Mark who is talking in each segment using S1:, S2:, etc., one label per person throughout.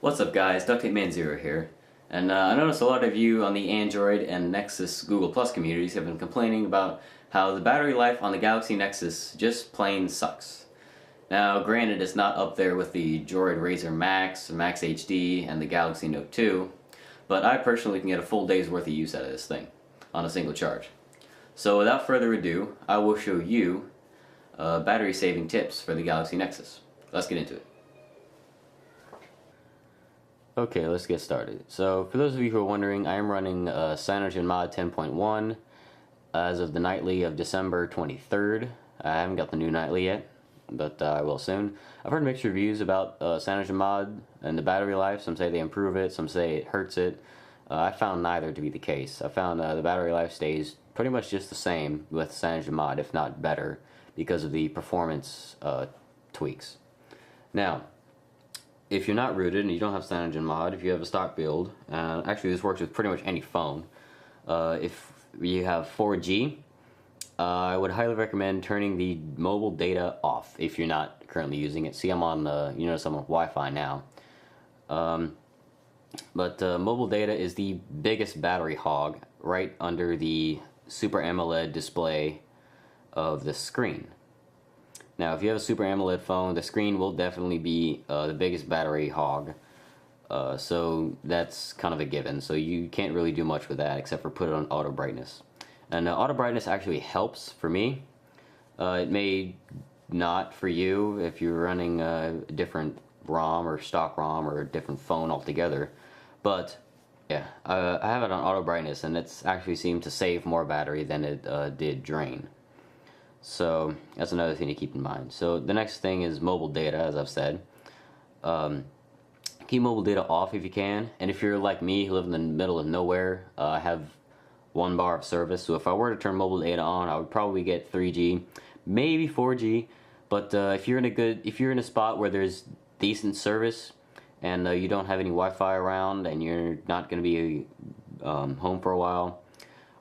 S1: What's up guys, DuctTapeMan0 here, and I noticed a lot of you on the Android and Nexus Google Plus communities have been complaining about how the battery life on the Galaxy Nexus just plain sucks. Now granted, it's not up there with the Droid Razr Max, Max HD, and the Galaxy Note 2, but I personally can get a full day's worth of use out of this thing on a single charge. So without further ado, I will show you battery saving tips for the Galaxy Nexus. Let's get into it. Okay, let's get started. So, for those of you who are wondering, I am running CyanogenMod 10.1 as of the nightly of December 23rd. I haven't got the new nightly yet, but I will soon. I've heard mixed reviews about CyanogenMod and the battery life. Some say they improve it, some say it hurts it. I found neither to be the case. I found the battery life stays pretty much just the same with CyanogenMod, if not better, because of the performance tweaks. Now, if you're not rooted and you don't have CyanogenMod, if you have a stock build, actually this works with pretty much any phone. If you have 4G, I would highly recommend turning the mobile data off if you're not currently using it. See, I'm on you notice I'm on Wi-Fi now. But mobile data is the biggest battery hog right under the Super AMOLED display of the screen. Now, if you have a Super AMOLED phone, the screen will definitely be the biggest battery hog. So that's kind of a given. So you can't really do much with that except for put it on auto brightness. And auto brightness actually helps for me. It may not for you if you're running a different ROM or stock ROM or a different phone altogether. But yeah, I have it on auto brightness, and it's actually seemed to save more battery than it did drain. So that's another thing to keep in mind. So the next thing is mobile data, as I've said. Keep mobile data off if you can, and if you're like me who live in the middle of nowhere, I have 1 bar of service, so if I were to turn mobile data on, I would probably get 3G, maybe 4G, but if you're in a spot where there's decent service and you don't have any Wi-Fi around and you're not going to be home for a while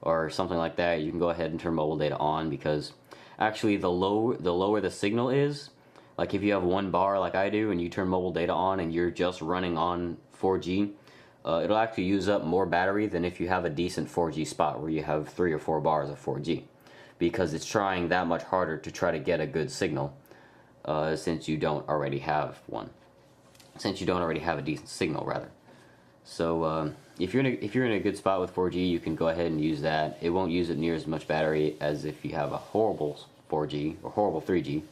S1: or something like that, you can go ahead and turn mobile data on, because actually the lower the signal is, like if you have 1 bar like I do and you turn mobile data on and you're just running on 4G, it'll actually use up more battery than if you have a decent 4G spot where you have 3 or 4 bars of 4G, because it's trying that much harder to try to get a good signal since you don't already have a decent signal rather. So if you're in a good spot with 4G, you can go ahead and use that. It won't use it near as much battery as if you have a horrible 4G or horrible 3G.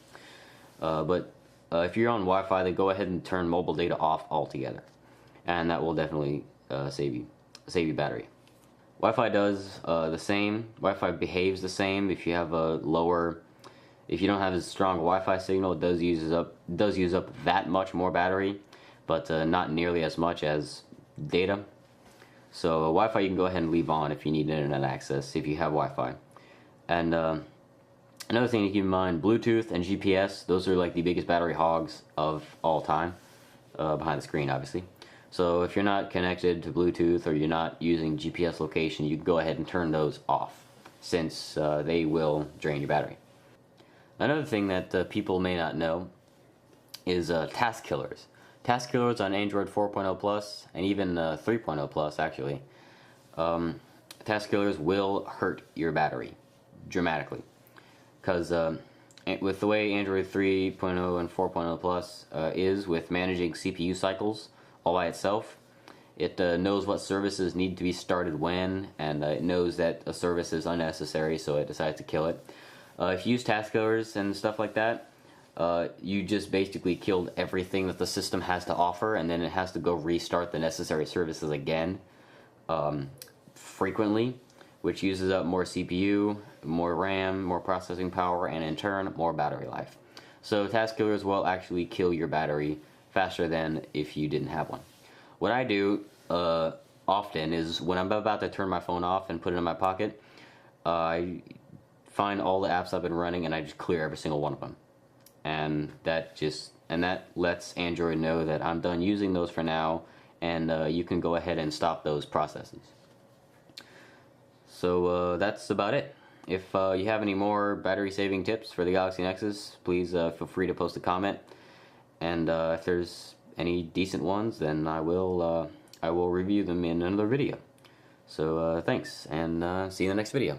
S1: But if you're on Wi-Fi, then go ahead and turn mobile data off altogether, and that will definitely save you battery. Wi-Fi does the same. Wi-Fi behaves the same. If you don't have as strong a Wi-Fi signal, it does use up that much more battery, but not nearly as much as data. So Wi-Fi you can go ahead and leave on if you need internet access if you have Wi-Fi. And another thing to keep in mind, Bluetooth and GPS, those are like the biggest battery hogs of all time, behind the screen obviously. So if you're not connected to Bluetooth or you're not using GPS location, you can go ahead and turn those off, since they will drain your battery. Another thing that people may not know is task killers. Task killers on Android 4.0 Plus and even 3.0 Plus actually. Task killers will hurt your battery dramatically, because with the way Android 3.0 and 4.0 Plus is with managing CPU cycles all by itself, it knows what services need to be started when, and it knows that a service is unnecessary, so it decides to kill it. If you use task killers and stuff like that, you just basically killed everything that the system has to offer, and then it has to go restart the necessary services again frequently, which uses up more CPU, more RAM, more processing power, and in turn more battery life. So task killers will actually kill your battery faster than if you didn't have one. What I do often is when I'm about to turn my phone off and put it in my pocket, I find all the apps I've been running and I just clear every single one of them. And that lets Android know that I'm done using those for now, and you can go ahead and stop those processes. So that's about it. If you have any more battery saving tips for the Galaxy Nexus, please feel free to post a comment. And if there's any decent ones, then I will review them in another video. So thanks, and see you in the next video.